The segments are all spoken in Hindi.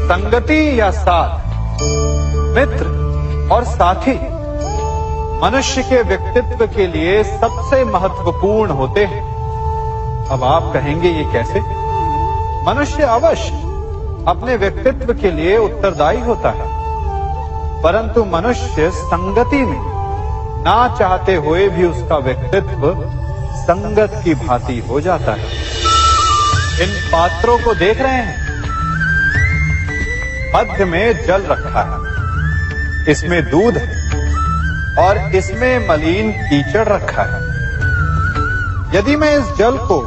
संगति या साथ, मित्र और साथी मनुष्य के व्यक्तित्व के लिए सबसे महत्वपूर्ण होते हैं। अब आप कहेंगे ये कैसे? मनुष्य अवश्य अपने व्यक्तित्व के लिए उत्तरदायी होता है, परंतु मनुष्य संगति में ना चाहते हुए भी उसका व्यक्तित्व संगत की भांति हो जाता है। इन पात्रों को देख रहे हैं, मध्य में जल रखा है, इसमें दूध है और इसमें मलिन कीचड़ रखा है। यदि मैं इस जल को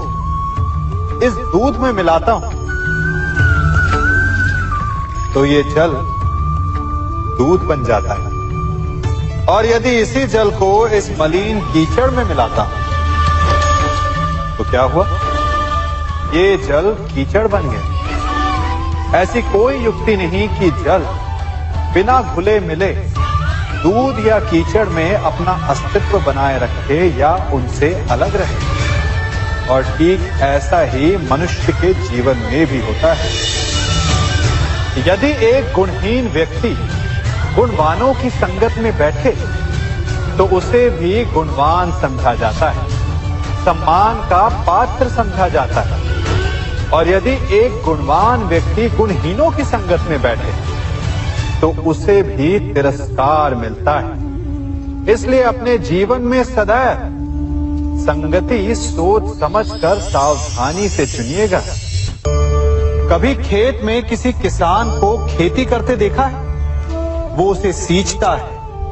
इस दूध में मिलाता हूं तो ये जल दूध बन जाता है, और यदि इसी जल को इस मलिन कीचड़ में मिलाता हूं तो क्या हुआ? ये जल कीचड़ बन गया। ऐसी कोई युक्ति नहीं कि जल बिना घुले मिले दूध या कीचड़ में अपना अस्तित्व बनाए रखे या उनसे अलग रहे। और ठीक ऐसा ही मनुष्य के जीवन में भी होता है। यदि एक गुणहीन व्यक्ति गुणवानों की संगत में बैठे तो उसे भी गुणवान समझा जाता है, सम्मान का पात्र समझा जाता है। और यदि एक गुणवान व्यक्ति गुणहीनों की संगत में बैठे तो उसे भी तिरस्कार मिलता है। इसलिए अपने जीवन में सदैव संगति सोच समझकर सावधानी से चुनिएगा। कभी खेत में किसी किसान को खेती करते देखा है? वो उसे सींचता है,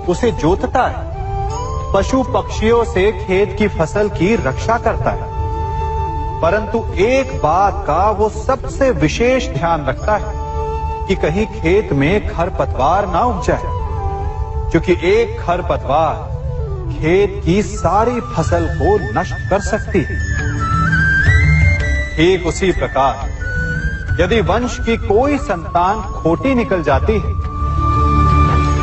उसे जोतता है, पशु पक्षियों से खेत की फसल की रक्षा करता है, परंतु एक बात का वो सबसे विशेष ध्यान रखता है कि कहीं खेत में खरपतवार ना उग जाए, क्योंकि एक खरपतवार खेत की सारी फसल को नष्ट कर सकती है। ठीक उसी प्रकार यदि वंश की कोई संतान खोटी निकल जाती है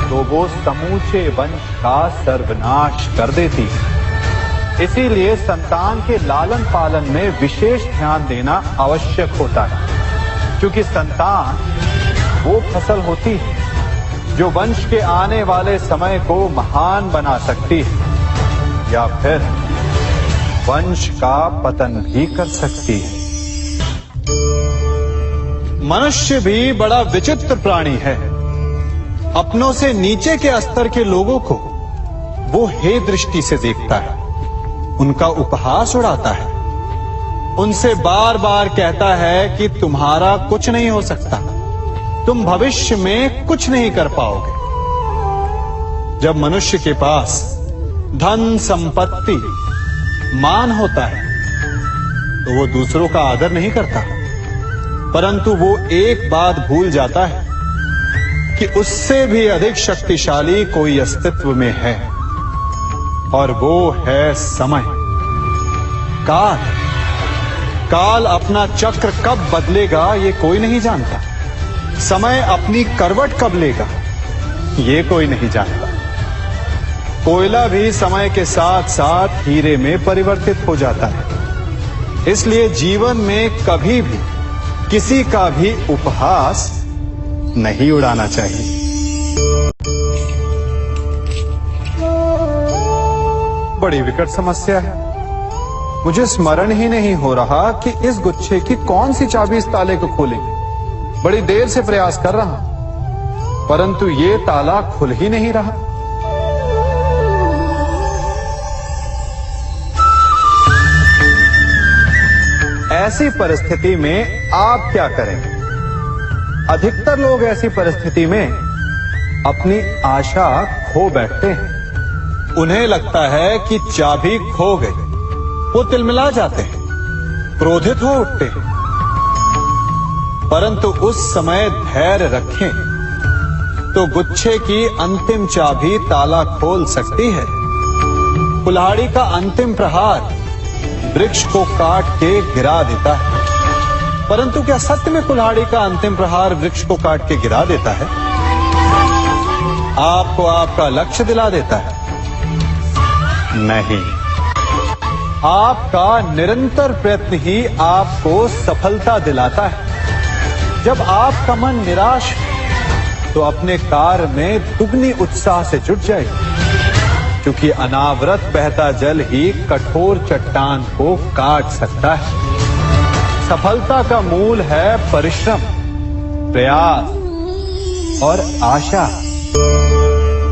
तो वो समूचे वंश का सर्वनाश कर देती है। इसीलिए संतान के लालन पालन में विशेष ध्यान देना आवश्यक होता है, क्योंकि संतान वो फसल होती है जो वंश के आने वाले समय को महान बना सकती है या फिर वंश का पतन भी कर सकती है। मनुष्य भी बड़ा विचित्र प्राणी है। अपनों से नीचे के स्तर के लोगों को वो हे दृष्टि से देखता है, उनका उपहास उड़ाता है, उनसे बार बार कहता है कि तुम्हारा कुछ नहीं हो सकता, तुम भविष्य में कुछ नहीं कर पाओगे। जब मनुष्य के पास धन संपत्ति मान होता है तो वो दूसरों का आदर नहीं करता, परंतु वो एक बात भूल जाता है कि उससे भी अधिक शक्तिशाली कोई अस्तित्व में है, और वो है समय। काल काल अपना चक्र कब बदलेगा ये कोई नहीं जानता। समय अपनी करवट कब लेगा ये कोई नहीं जानता। कोयला भी समय के साथ साथ हीरे में परिवर्तित हो जाता है। इसलिए जीवन में कभी भी किसी का भी उपहास नहीं उड़ाना चाहिए। बड़ी विकट समस्या है। मुझे स्मरण ही नहीं हो रहा कि इस गुच्छे की कौन सी चाबी इस ताले को खोलेगी। बड़ी देर से प्रयास कर रहा, परंतु ये ताला खुल ही नहीं रहा। ऐसी परिस्थिति में आप क्या करेंगे? अधिकतर लोग ऐसी परिस्थिति में अपनी आशा खो बैठते हैं। उन्हें लगता है कि चाबी खो गई। वो तिलमिला जाते हैं, क्रोधित हो उठते हैं, परंतु उस समय धैर्य रखें तो गुच्छे की अंतिम चाबी ताला खोल सकती है। कुल्हाड़ी का अंतिम प्रहार वृक्ष को काट के गिरा देता है, परंतु क्या सत्य में कुल्हाड़ी का अंतिम प्रहार वृक्ष को काट के गिरा देता है? आपको आपका लक्ष्य दिला देता है? नहीं। आपका निरंतर प्रयत्न ही आपको सफलता दिलाता है। जब आपका मन निराश है तो अपने कार्य में दुगनी उत्साह से जुट जाए, क्योंकि अनावरत बहता जल ही कठोर चट्टान को काट सकता है। सफलता का मूल है परिश्रम, प्रयास और आशा।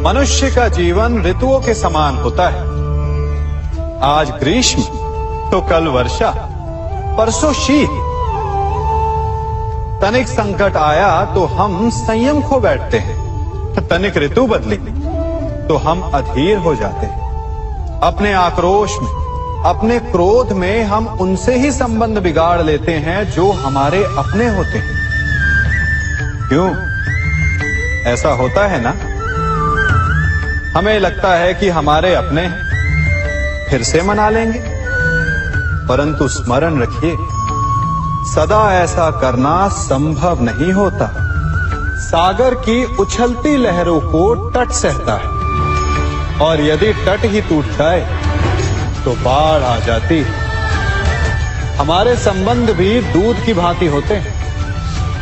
मनुष्य का जीवन ऋतुओं के समान होता है। आज ग्रीष्म तो कल वर्षा, परसों शीत। तनिक संकट आया तो हम संयम खो बैठते हैं, तनिक ऋतु बदली तो हम अधीर हो जाते हैं। अपने आक्रोश में, अपने क्रोध में हम उनसे ही संबंध बिगाड़ लेते हैं जो हमारे अपने होते हैं। क्यों ऐसा होता है ना? हमें लगता है कि हमारे अपने फिर से मना लेंगे, परंतु स्मरण रखिए, सदा ऐसा करना संभव नहीं होता। सागर की उछलती लहरों को तट सहता है, और यदि तट ही टूट जाए तो बाढ़ आ जाती है। हमारे संबंध भी दूध की भांति होते हैं।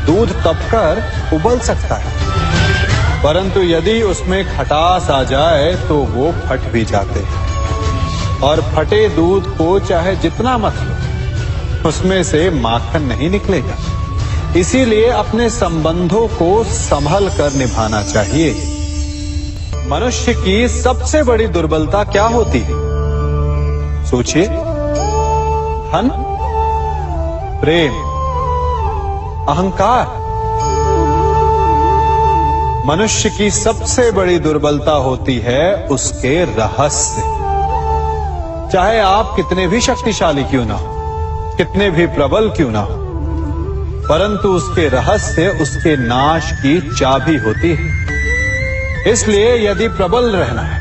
दूध तपकर उबल सकता है, परंतु यदि उसमें खटास आ जाए तो वो फट भी जाते हैं। और फटे दूध को चाहे जितना मत लो, उसमें से माखन नहीं निकलेगा। इसीलिए अपने संबंधों को संभल कर निभाना चाहिए। मनुष्य की सबसे बड़ी दुर्बलता क्या होती है? सोचिए। धन, प्रेम, अहंकार। मनुष्य की सबसे बड़ी दुर्बलता होती है उसके रहस्य। चाहे आप कितने भी शक्तिशाली क्यों ना हो, कितने भी प्रबल क्यों ना हो, परंतु उसके रहस्य उसके नाश की चाबी होती है। इसलिए यदि प्रबल रहना है,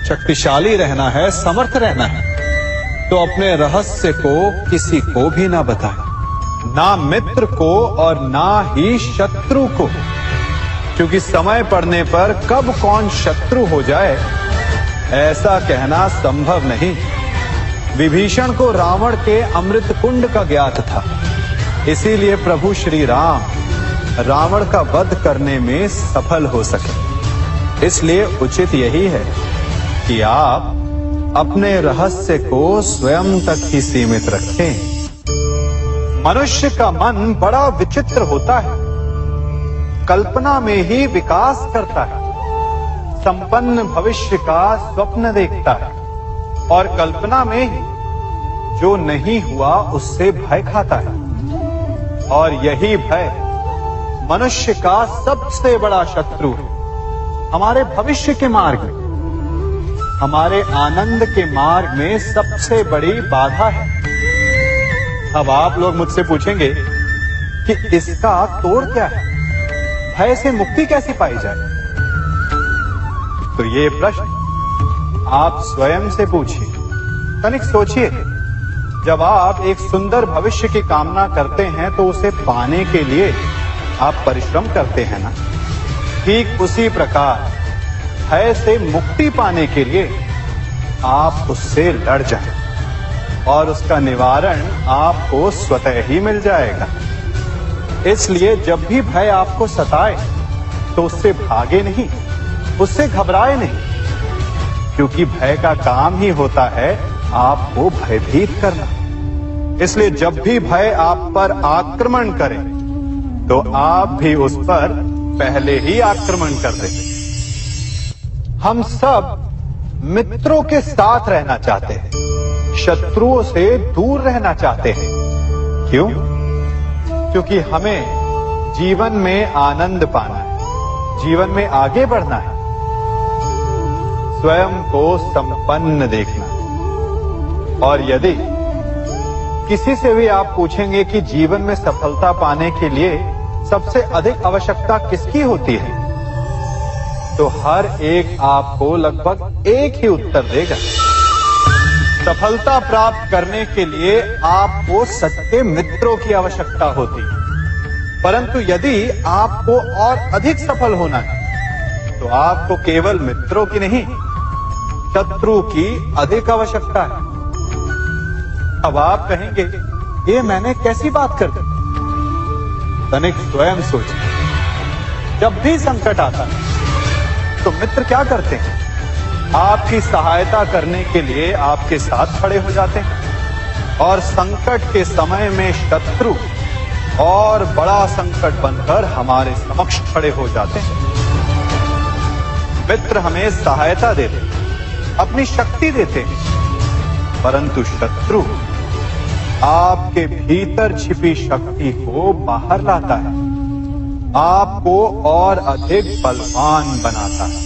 शक्तिशाली रहना है, समर्थ रहना है, तो अपने रहस्य को किसी को भी ना बताएं, ना मित्र को और ना ही शत्रु को, क्योंकि समय पड़ने पर कब कौन शत्रु हो जाए ऐसा कहना संभव नहीं। विभीषण को रावण के अमृत कुंड का ज्ञात था, इसीलिए प्रभु श्री राम रावण का वध करने में सफल हो सके। इसलिए उचित यही है कि आप अपने रहस्य को स्वयं तक ही सीमित रखें। मनुष्य का मन बड़ा विचित्र होता है, कल्पना में ही विकास करता है, संपन्न भविष्य का स्वप्न देखता है, और कल्पना में ही जो नहीं हुआ उससे भय खाता है। और यही भय मनुष्य का सबसे बड़ा शत्रु है। हमारे भविष्य के मार्ग में, हमारे आनंद के मार्ग में सबसे बड़ी बाधा है। अब आप लोग मुझसे पूछेंगे कि इसका तोड़ क्या है, भय से मुक्ति कैसे पाई जाए? तो ये प्रश्न आप स्वयं से पूछिए। तनिक सोचिए, जब आप एक सुंदर भविष्य की कामना करते हैं तो उसे पाने के लिए आप परिश्रम करते हैं ना? ठीक उसी प्रकार भय से मुक्ति पाने के लिए आप उससे लड़ जाएं, और उसका निवारण आपको स्वतः ही मिल जाएगा। इसलिए जब भी भय आपको सताए तो उससे भागे नहीं, उससे घबराए नहीं, क्योंकि भय का काम ही होता है आपको भयभीत करना। इसलिए जब भी भय आप पर आक्रमण करे तो आप भी उस पर पहले ही आक्रमण कर दें। हम सब मित्रों के साथ रहना चाहते हैं, शत्रुओं से दूर रहना चाहते हैं। क्यों? क्योंकि हमें जीवन में आनंद पाना है, जीवन में आगे बढ़ना है, स्वयं को संपन्न देखना है। और यदि किसी से भी आप पूछेंगे कि जीवन में सफलता पाने के लिए सबसे अधिक आवश्यकता किसकी होती है, तो हर एक आपको लगभग एक ही उत्तर देगा। सफलता प्राप्त करने के लिए आपको सच्चे मित्रों की आवश्यकता होती है। परंतु यदि आपको और अधिक सफल होना है तो आपको केवल मित्रों की नहीं, शत्रु की अधिक आवश्यकता है। अब आप कहेंगे ये मैंने कैसी बात कर दी? तनिक स्वयं सोचिए, जब भी संकट आता है तो मित्र क्या करते हैं? आपकी सहायता करने के लिए आपके साथ खड़े हो जाते हैं, और संकट के समय में शत्रु और बड़ा संकट बनकर हमारे समक्ष खड़े हो जाते हैं। मित्र हमें सहायता देते हैं, अपनी शक्ति देते हैं, परंतु शत्रु आपके भीतर छिपी शक्ति को बाहर लाता है, आपको और अधिक बलवान बनाता है।